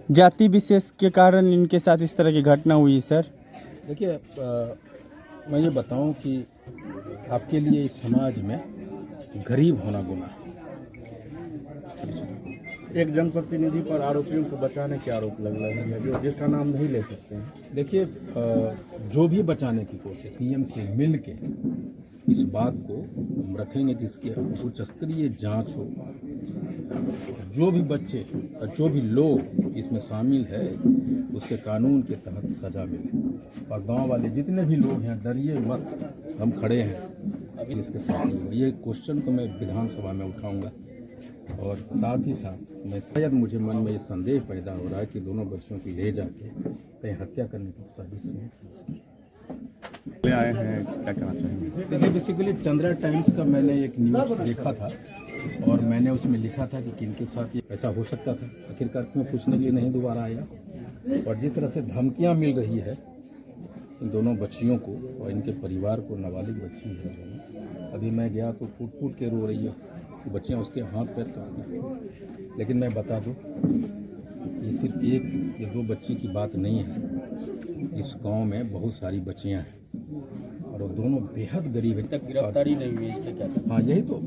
जाति विशेष के कारण इनके साथ इस तरह की घटना हुई सर? देखिए, मैं ये बताऊं कि आपके लिए इस समाज में गरीब होना गुनाह है। एक जनप्रतिनिधि पर आरोपियों को बचाने के आरोप लग रहे हैं जो जिसका नाम नहीं ले सकते हैं। देखिए, जो भी बचाने की कोशिश सीएम से मिल के इस बात को हम रखेंगे कि इसके उच्च स्तरीय जांच हो। जो भी बच्चे और जो भी लोग इसमें शामिल है उसके कानून के तहत सजा मिले। और गांव वाले जितने भी लोग हैं, डरिए मत, हम खड़े हैं अभी इसके साथ। ये क्वेश्चन को मैं विधानसभा में उठाऊंगा और साथ ही साथ मैं शायद मुझे मन में ये संदेह पैदा हो रहा है कि दोनों बच्चियों को ले जाके कहीं हत्या करने की साजिश में ले आए हैं, क्या कहना चाहेंगे? देखिए, बेसिकली चंद्रा टाइम्स का मैंने एक न्यूज़ देखा था और मैंने उसमें लिखा था कि किनके साथ ये ऐसा हो सकता था। आखिरकार क्यों पूछने के लिए नहीं दोबारा आया। और जिस तरह से धमकियां मिल रही है इन दोनों बच्चियों को और इनके परिवार को, नाबालिग बच्ची है दोनों। अभी मैं गया तो फूट फूट के रो रही है, बच्चियाँ उसके हाथ पैर काट रही। लेकिन मैं बता दूं, ये सिर्फ एक या दो बच्ची की बात नहीं है। इस गांव में बहुत सारी बच्चियां हैं और वो दोनों बेहद गरीब है। तक गिरफ्तारी नहीं हुई, इसलिए क्या था? हाँ, यही तो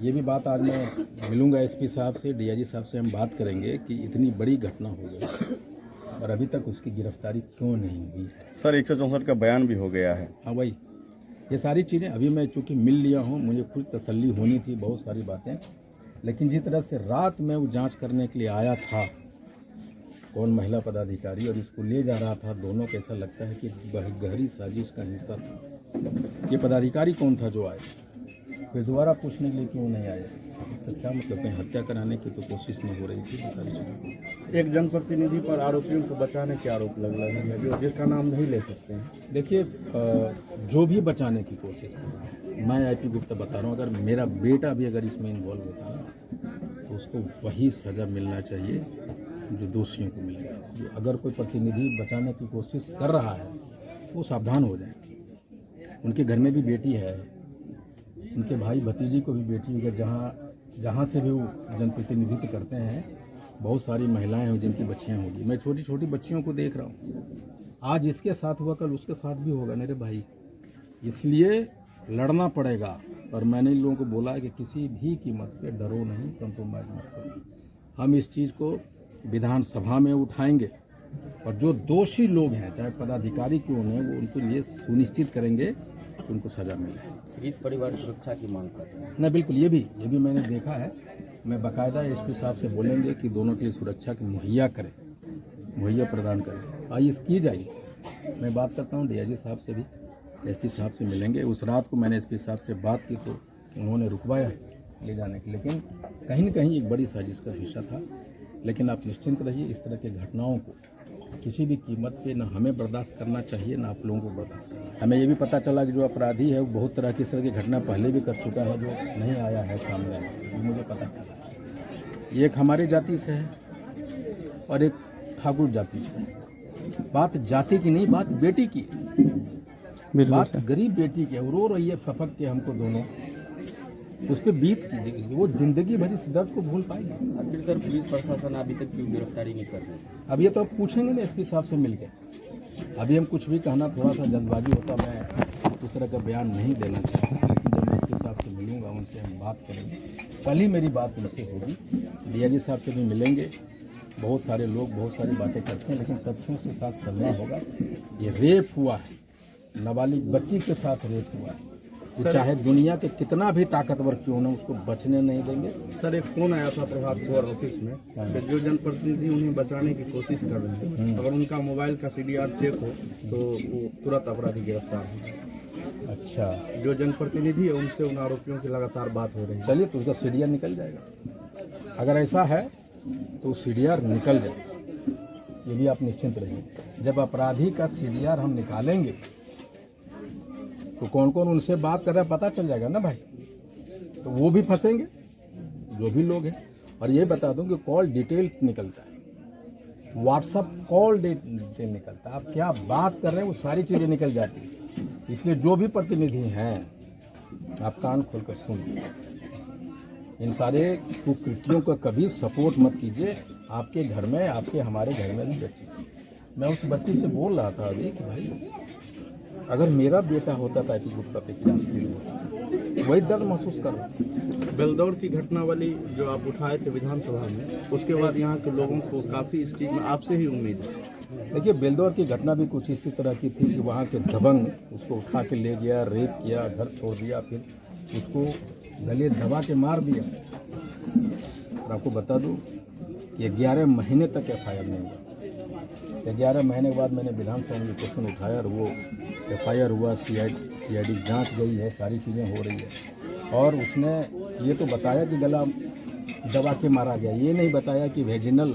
ये भी बात आज मैं मिलूंगा एसपी साहब से, डीआईजी साहब से हम बात करेंगे कि इतनी बड़ी घटना हो गई और अभी तक उसकी गिरफ्तारी क्यों नहीं हुई है। सर 164 का बयान भी हो गया है। हाँ भाई, ये सारी चीज़ें अभी मैं चूँकि मिल लिया हूँ, मुझे खुद तसल्ली होनी थी बहुत सारी बातें। लेकिन जिस तरह से रात में वो जांच करने के लिए आया था कौन महिला पदाधिकारी और इसको ले जा रहा था, दोनों को ऐसा लगता है कि गहरी साजिश का हिस्सा था। ये पदाधिकारी कौन था जो आए, फिर दोबारा पूछने के लिए क्यों नहीं आए? इसका क्या मतलब है? हत्या कराने की तो कोशिश नहीं हो रही थी। सारी चीज़ें एक जनप्रतिनिधि पर आरोपियों को बचाने के आरोप लग रहे हैं जो जिसका नाम नहीं ले सकते हैं। देखिए, जो भी बचाने की कोशिश कर, मैं आईपी गुप्ता बता रहा हूँ, अगर मेरा बेटा भी अगर इसमें इन्वॉल्व होता ना तो उसको वही सज़ा मिलना चाहिए जो दोषियों को मिलेगा। अगर कोई प्रतिनिधि बचाने की कोशिश कर रहा है वो सावधान हो जाए। उनके घर में भी बेटी है, उनके भाई भतीजी को भी बेटी हुई है। जहाँ से भी वो जनप्रतिनिधित्व करते हैं, बहुत सारी महिलाएं हैं जिनकी बच्चियां होगी। मैं छोटी छोटी बच्चियों को देख रहा हूँ। आज इसके साथ हुआ, कल उसके साथ भी होगा मेरे भाई। इसलिए लड़ना पड़ेगा। और मैंने इन लोगों को बोला है कि किसी भी कीमत पे डरो नहीं, कंप्रोमाइज मत करो। हम इस चीज़ को विधानसभा में उठाएंगे और जो दोषी लोग हैं, चाहे पदाधिकारी क्यों नहीं, वो उनके लिए सुनिश्चित करेंगे कि उनको सजा मिले। पीड़ित परिवार सुरक्षा की मांग कर रहे हैं। ना, बिल्कुल, ये भी मैंने देखा है। मैं बाकायदा एसपी साहब से बोलेंगे कि दोनों के लिए सुरक्षा की मुहैया प्रदान करें। आइए की जाइए। मैं बात करता हूँ डीआईजी साहब से भी, एसपी साहब से मिलेंगे। उस रात को मैंने एसपी साहब से बात की तो उन्होंने रुकवाया ले जाने की, लेकिन कहीं न कहीं एक बड़ी साजिश का हिस्सा था। लेकिन आप निश्चिंत रहिए, इस तरह के घटनाओं को किसी भी कीमत पे ना हमें बर्दाश्त करना चाहिए, ना आप लोगों को बर्दाश्त करना। हमें ये भी पता चला कि जो अपराधी है वो बहुत तरह की इस तरह की घटना पहले भी कर चुका है, जो नहीं आया है सामने। मुझे पता चला एक हमारी जाति से है और एक ठाकुर जाति से है। बात जाति की नहीं, बात बेटी की, बात गरीब बेटी की। रो रही है फपक के हमको दोनों, उस पर बीत की वो जिंदगी भर इस दर्द को भूल पाएगी। आखिर सर पुलिस प्रशासन अभी तक क्यों गिरफ्तारी नहीं कर रही? अब ये तो आप पूछेंगे ना एसपी साहब से मिलकर। अभी हम कुछ भी कहना, थोड़ा सा जल्दबाजी होता, मैं उस तरह का बयान नहीं देना चाहता। लेकिन जब मैं एसपी साहब से मिलूंगा, उनसे हम बात करेंगे। कल ही मेरी बात उनसे होगी, डीआईजी साहब से भी मिलेंगे। बहुत सारे लोग बहुत सारी बातें करते हैं, लेकिन तथ्यों के साथ चलना होगा। ये रेप हुआ है, नाबालिग बच्ची के साथ रेप हुआ है। चाहे दुनिया के कितना भी ताकतवर क्यों ना, उसको बचने नहीं देंगे। सर एक फोन आया था प्रभात खबर ऑफिस में कि जो जनप्रतिनिधि उन्हें बचाने की कोशिश कर रहे हैं, अगर उनका मोबाइल का सीडीआर चेक हो तो वो तुरंत अपराधी गिरफ्तार हो। अच्छा, जो जनप्रतिनिधि है उनसे उन आरोपियों की लगातार बात हो रही है। चलिए, तो उसका सीडीआर निकल जाएगा। अगर ऐसा है तो सीडीआर निकल जाएगा, ये भी आप निश्चिंत रहिए। जब अपराधी का सीडीआर हम निकालेंगे तो कौन कौन उनसे बात कर रहा है पता चल जाएगा ना भाई। तो वो भी फंसेंगे, जो भी लोग हैं। और ये बता दूं कि कॉल डिटेल निकलता है, व्हाट्सअप कॉल डिटेल निकलता है। आप क्या बात कर रहे हैं वो सारी चीज़ें निकल जाती हैं। इसलिए जो भी प्रतिनिधि हैं, आप कान खोलकर सुन लीजिए। इन सारे कुकृतियों का कभी सपोर्ट मत कीजिए। आपके घर में, आपके हमारे घर में भी बच्ची। मैं उस बच्ची से बोल रहा था अभी कि भाई अगर मेरा बेटा होता था कि गुप्ता पे क्या फील होता, वही दर्द महसूस कर रहा था। बेलदौर की घटना वाली जो आप उठाए थे विधानसभा में, उसके बाद यहाँ के लोगों को काफ़ी इस चीज़ में आपसे ही उम्मीद है। देखिए, बेलदौर की घटना भी कुछ इसी तरह की थी कि वहाँ के दबंग उसको उठा के ले गया, रेप किया, घर छोड़ दिया, फिर उसको गले दबा के मार दिया। और आपको बता दूं कि 11 महीने तक FIR नहीं हुआ। 11 महीने के बाद मैंने विधानसभा में क्वेश्चन उठाया और वो FIR हुआ, CID जांच गई है, सारी चीज़ें हो रही है। और उसने ये तो बताया कि गला दबा के मारा गया, ये नहीं बताया कि वेजिनल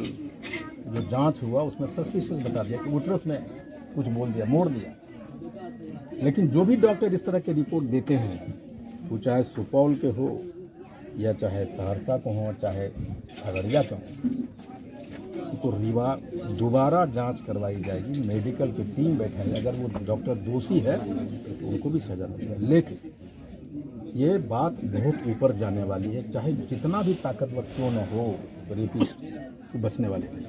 जो जांच हुआ उसमें सस्पिशियस बता दिया कि उटरस में कुछ बोल दिया, मोड़ दिया। लेकिन जो भी डॉक्टर इस तरह के रिपोर्ट देते हैं, वो चाहे सुपौल के हो या चाहे सहरसा को हो, चाहे खगड़िया का हो, तो दोबारा जांच करवाई जाएगी। मेडिकल की टीम बैठाई, अगर वो डॉक्टर दोषी है तो उनको भी सजा मिलेगी। लेकिन ये बात बहुत ऊपर जाने वाली है, चाहे जितना भी ताकतवर क्यों न हो, रेपिस्ट तो बचने वाले नहीं।